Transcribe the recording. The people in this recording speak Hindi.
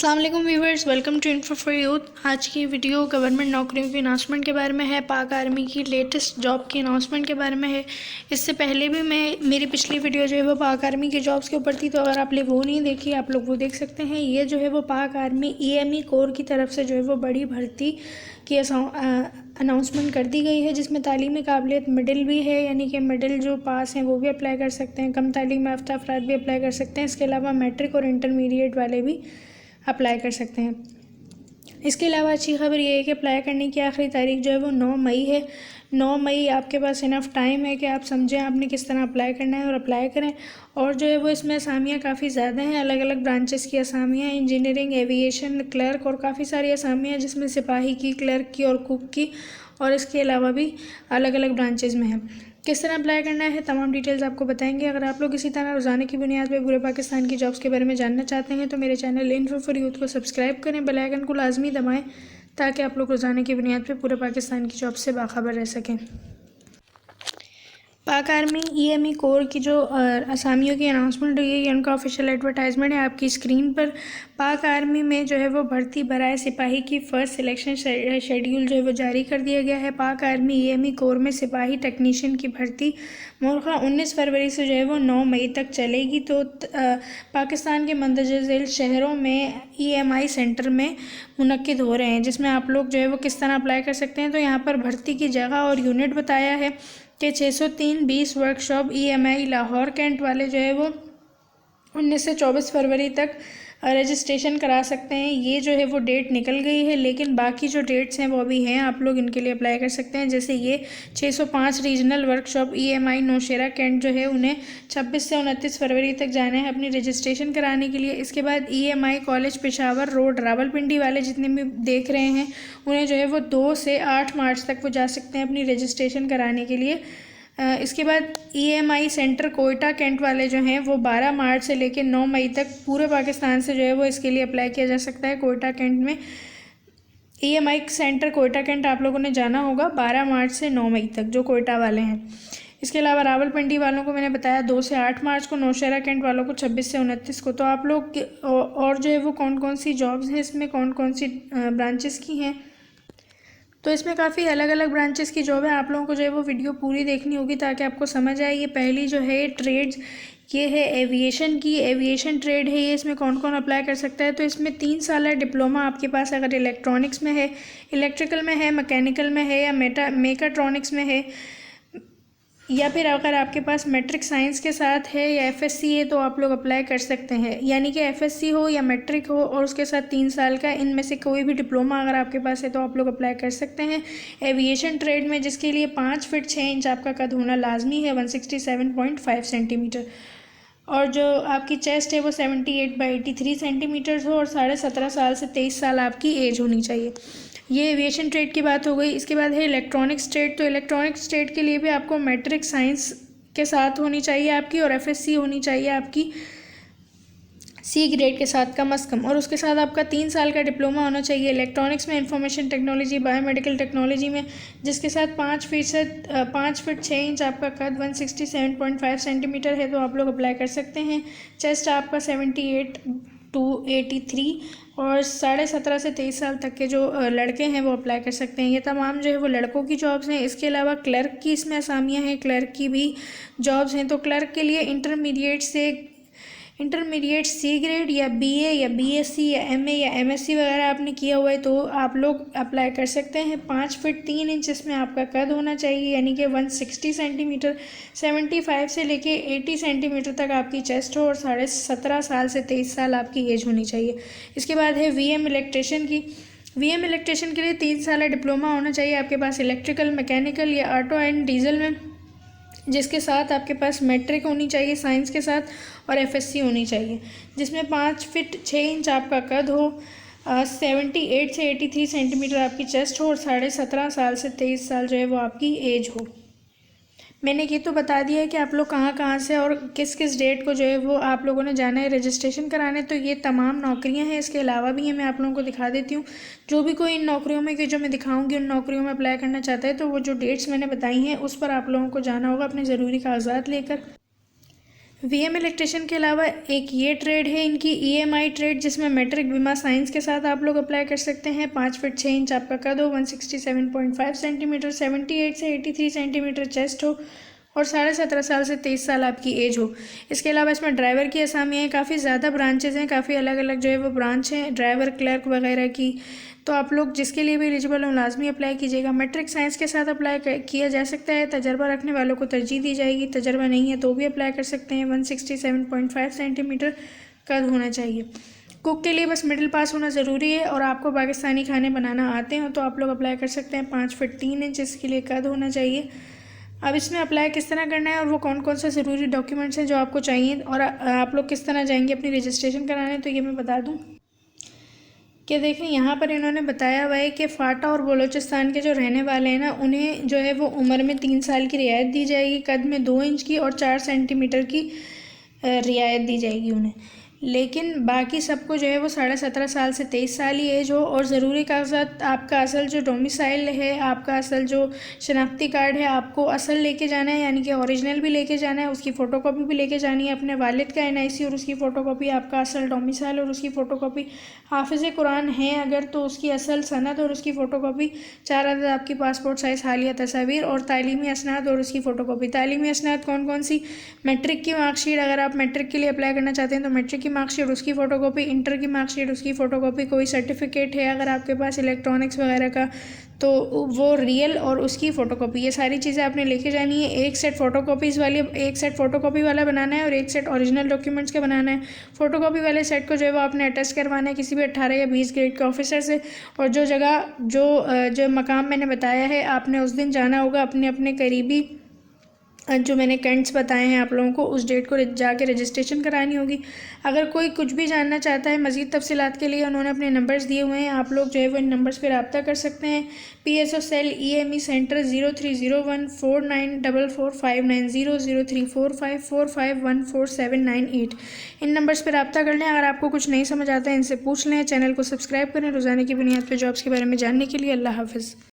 अस्सलाम वालेकुम viewers, welcome to info for youth. आज की वीडियो गवर्नमेंट नौकरियों की अनाउंसमेंट के बारे में है। पाक आर्मी की लेटेस्ट जॉब की अनाउंसमेंट के बारे में है। इससे पहले भी मेरी पिछली वीडियो जो है वो पाक आर्मी की जॉब्स के ऊपर थी, तो अगर आप लोग वो नहीं देखी आप लोग वो देख सकते हैं। ये जो है वो पाक आर्मी EME कोर की तरफ से जो है वो बड़ी भर्ती की अनाउंसमेंट कर दी गई है, जिसमें तालीमी काबिलियत मिडिल भी है, यानी कि मिडिल जो पास हैं वो भी अप्लाई कर सकते हैं, कम तालीम याफ्ता अफराद भी अप्लाई कर सकते हैं। इसके अलावा मैट्रिक और इंटरमीडिएट वाले भी अप्लाई कर सकते हैं। इसके अलावा अच्छी खबर ये है कि अप्लाई करने की आखिरी तारीख जो है वो 9 मई है। 9 मई आपके पास इनफ टाइम है कि आप समझें आपने किस तरह अप्लाई करना है और अप्लाई करें। और जो है वो इसमें असामियाँ काफ़ी ज़्यादा हैं, अलग अलग ब्रांचेस की असामियाँ, इंजीनियरिंग, एविएशन, क्लर्क और काफ़ी सारी असामियाँ, जिसमें सिपाही की, क्लर्क की और कुक की, और इसके अलावा भी अलग अलग ब्रांचेज़ में है। किस तरह अप्लाई करना है तमाम डिटेल्स आपको बताएंगे। अगर आप लोग इसी तरह रोज़ाना की बुनियाद पर पूरे पाकिस्तान की जॉब्स के बारे में जानना चाहते हैं तो मेरे चैनल इन्फो फॉर यूथ को सब्सक्राइब करें, बेल आइकन को लाजमी दबाएं, ताकि आप लोग रोज़ाना की बुनियाद पर पूरे पाकिस्तान की जॉब से बाखबर रह सकें। पाक आर्मी EME कोर की जो असामियों की अनाउंसमेंट हुई है, ये उनका ऑफिशियल एडवर्टाइजमेंट है आपकी स्क्रीन पर। पाक आर्मी में जो है वो भर्ती बराए सिपाही की फ़र्स्ट सिलेक्शन शेड्यूल जो है वो जारी कर दिया गया है। पाक आर्मी EME कोर में सिपाही टेक्नीशियन की भर्ती मुल्का 19 फरवरी से जो है वो 9 मई तक चलेगी। तो पाकिस्तान के मंदरजा झेल शहरों में EMI सेंटर में मुनक्किद हो रहे हैं, जिसमें आप लोग जो है वो किस तरह अप्लाई कर सकते हैं। तो यहाँ पर भर्ती की जगह और यूनिट बताया है कि 603-20 वर्कशॉप EMI लाहौर कैंट वाले जो है वो 19 से 24 फरवरी तक रजिस्ट्रेशन करा सकते हैं। ये जो है वो डेट निकल गई है, लेकिन बाकी जो डेट्स हैं वो अभी हैं, आप लोग इनके लिए अप्लाई कर सकते हैं। जैसे ये 605 regional workshop EMI Nowshera cantt जो है उन्हें 26 से 29 फरवरी तक जाना है अपनी रजिस्ट्रेशन कराने के लिए। इसके बाद EMI college Peshawar road Rawalpindi वाले जितने भी देख रहे हैं उन्हें जो है वो 2 से 8 मार्च तक वो जा सकते हैं अपनी रजिस्ट्रेशन कराने के लिए। इसके बाद EMI सेंटर कोयटा कैंट वाले जो हैं वो 12 मार्च से लेकर 9 मई तक पूरे पाकिस्तान से जो है वो इसके लिए अप्लाई किया जा सकता है। कोयटा कैंट में EMI सेंटर कोयटा कैंट आप लोगों ने जाना होगा 12 मार्च से 9 मई तक, जो कोयटा वाले हैं। इसके अलावा रावलपिंडी वालों को मैंने बताया 2 से 8 मार्च को, नौशेरा कैंट वालों को 26 से 29 को। तो आप लोग और जो है वो कौन कौन सी जॉब्स हैं, इसमें कौन कौन सी ब्रांचेस की हैं, तो इसमें काफ़ी अलग अलग ब्रांचेस की जॉब है। आप लोगों को जो है वो वीडियो पूरी देखनी होगी ताकि आपको समझ आए। ये पहली जो है ट्रेड्स, ये है एविएशन की, एविएशन ट्रेड है ये। इसमें कौन कौन अप्लाई कर सकता है, तो इसमें 3 साल डिप्लोमा आपके पास अगर इलेक्ट्रॉनिक्स में है, इलेक्ट्रिकल में है, मैकेनिकल में है या मेकाट्रॉनिक्स में है, या फिर अगर आपके पास मैट्रिक साइंस के साथ है या FSC है तो आप लोग अप्लाई कर सकते हैं। यानी कि FSC हो या मैट्रिक हो और उसके साथ 3 साल का, इनमें से कोई भी डिप्लोमा अगर आपके पास है तो आप लोग अप्लाई कर सकते हैं एविएशन ट्रेड में, जिसके लिए 5 फीट 6 इंच आपका कद होना लाजमी है, 167.5 सेंटीमीटर, और जो आपकी चेस्ट है वो 78/83 सेंटीमीटर हो, और 17.5 साल से 23 साल आपकी एज होनी चाहिए। ये एविएशन ट्रेड की बात हो गई। इसके बाद है इलेक्ट्रॉनिक्स ट्रेड। तो इलेक्ट्रॉनिक्स ट्रेड के लिए भी आपको मैट्रिक साइंस के साथ होनी चाहिए आपकी, और FSC होनी चाहिए आपकी C ग्रेड के साथ कम अज़ कम, और उसके साथ आपका 3 साल का डिप्लोमा होना चाहिए इलेक्ट्रॉनिक्स में, इंफॉर्मेशन टेक्नोलॉजी, बायोमेडिकल टेक्नोलॉजी में, जिसके साथ 5 फीट 6 इंच आपका कद, 167.5 सेंटीमीटर है, तो आप लोग अप्लाई कर सकते हैं। चेस्ट आपका 78-83, और 17.5 से 23 साल तक के जो लड़के हैं वो अप्लाई कर सकते हैं। ये तमाम जो है वो लड़कों की जॉब्स हैं। इसके अलावा क्लर्क की इसमें असामियाँ हैं, क्लर्क की भी जॉब्स हैं। तो क्लर्क के लिए इंटरमीडिएट C ग्रेड या BA या BSc या MA या MSc वगैरह आपने किया हुआ है तो आप लोग अप्लाई कर सकते हैं। 5 फीट 3 इंच इसमें आपका कद होना चाहिए, यानी कि 160 सेंटीमीटर, 75 से लेके 80 सेंटीमीटर तक आपकी चेस्ट हो, और 17.5 साल से 23 साल आपकी एज होनी चाहिए। इसके बाद है VM इलेक्ट्रिशियन की। VM इलेक्ट्रिशियन के लिए 3 साल डिप्लोमा होना चाहिए आपके पास इलेक्ट्रिकल, मैकेनिकल या ऑटो एंड डीजल में, जिसके साथ आपके पास मैट्रिक होनी चाहिए साइंस के साथ, और FSC होनी चाहिए, जिसमें 5 फीट 6 इंच आपका कद हो, 78 से 83 सेंटीमीटर आपकी चेस्ट हो, और 17.5 साल से 23 साल जो है वो आपकी एज हो। मैंने ये तो बता दिया है कि आप लोग कहाँ कहाँ से और किस किस डेट को जो है वो आप लोगों ने जाना है रजिस्ट्रेशन कराने। तो ये तमाम नौकरियां हैं, इसके अलावा भी हैं, मैं आप लोगों को दिखा देती हूँ। जो भी कोई इन नौकरियों में कि जो मैं दिखाऊंगी उन नौकरियों में अप्लाई करना चाहता है तो वो जो डेट्स मैंने बताई हैं उस पर आप लोगों को जाना होगा अपने ज़रूरी कागजात लेकर। वीएम इलेक्ट्रिशियन के अलावा एक ये ट्रेड है इनकी ईएमआई ट्रेड, जिसमें मैट्रिक बीमा साइंस के साथ आप लोग अप्लाई कर सकते हैं। 5 फीट 6 इंच आपका कद हो, 167.5 सेंटीमीटर, 78 से 83 सेंटीमीटर चेस्ट हो और 17.5 साल से 23 साल आपकी एज हो। इसके अलावा इसमें ड्राइवर की असामियाँ हैं, काफ़ी ज़्यादा ब्रांचेज़ हैं, काफ़ी अलग अलग जो है वो ब्रांच हैं ड्राइवर क्लर्क वगैरह की। तो आप लोग जिसके लिए भी एलिजिबल हो लाजमी अप्लाई कीजिएगा। मैट्रिक साइंस के साथ अप्लाई किया जा सकता है। तजर्बा रखने वालों को तरजीह दी जाएगी, तजर्बा नहीं है तो भी अप्लाई कर सकते हैं। 167.5 सेंटीमीटर कद होना चाहिए। कुक के लिए बस मिडिल पास होना ज़रूरी है और आपको पाकिस्तानी खाने बनाना आते हो तो आप लोग अप्लाई कर सकते हैं। 5 फीट 3 इंच इसके लिए कद होना चाहिए। अब इसमें अप्लाई किस तरह करना है और वो कौन कौन से ज़रूरी डॉक्यूमेंट्स हैं जो आपको चाहिए और आप लोग किस तरह जाएंगे अपनी रजिस्ट्रेशन कराने, तो ये मैं बता दूं कि देखें यहाँ पर इन्होंने बताया हुआ है कि फ़ाटा और बलूचिस्तान के जो रहने वाले हैं ना, उन्हें जो है वो उम्र में 3 साल की रियायत दी जाएगी, कद में 2 इंच की और 4 सेंटीमीटर की रियायत दी जाएगी उन्हें। लेकिन बाकी सबको जो है वो 17.5 साल से 23 साल ही एज हो और ज़रूरी कागजात आपका असल जो डोमिसाइल है, आपका असल जो शनाख्ती कार्ड है, आपको असल लेके जाना है, यानी कि ओरिजिनल भी लेके जाना है, उसकी फ़ोटोकॉपी भी लेके जानी है, अपने वालिद का एनआईसी और उसकी फ़ोटोकॉपी, आपका असल डोमिसाइल और उसकी फ़ोटोकॉपी, हाफिज़ कुरान है अगर तो उसकी असल सनद और उसकी फ़ोटोकॉपी, 4 अदद आपकी पासपोर्ट साइज़ हालिया तस्वीर और तालीमी असनाद और उसकी फ़ोटोकॉपी। तालीमी असनाद कौन कौन सी? मैट्रिक की मार्कशीट, अगर आप मैट्रिक के लिए अप्लाई करना चाहते हैं तो मैट्रिक की मार्कशीट उसकी फ़ोटोकॉपी, इंटर की मार्कशीट उसकी फ़ोटोकॉपी, कोई सर्टिफिकेट है अगर आपके पास इलेक्ट्रॉनिक्स वगैरह का तो वो रियल और उसकी फ़ोटोकॉपी, ये सारी चीज़ें आपने लेके जानी है। एक सेट फ़ोटोकॉपीज़ वाली, एक सेट फ़ोटोकॉपी वाला बनाना है और एक सेट ओरिजिनल डॉक्यूमेंट्स का बनाना है। फ़ोटोकॉपी वाले सेट को जो है वो आपने अटेस्ट करवाना है किसी भी 18 या 20 ग्रेड के ऑफिसर से। और जो जगह जो मकाम मैंने बताया है आपने उस दिन जाना होगा अपने अपने करीबी जो मैंने कैंट्स बताए हैं आप लोगों को, उस डेट को जाके रजिस्ट्रेशन करानी होगी। अगर कोई कुछ भी जानना चाहता है मज़ीद तफसीलात के लिए उन्होंने अपने नंबर्स दिए हुए हैं, आप लोग जो है वो इन नंबर्स पर रब्ता कर सकते हैं। PSO cell EME centre 0301494459 00345451478। इन नंबर्स पर रब्ता कर लें। अगर आपको कुछ नहीं समझ आता है इनसे पूछ लें। चैनल को सब्सक्राइब करें रोज़ाना की बुनियाद पर जॉब्स के बारे में जानने के लिए। अल्लाह हाफ़िज़।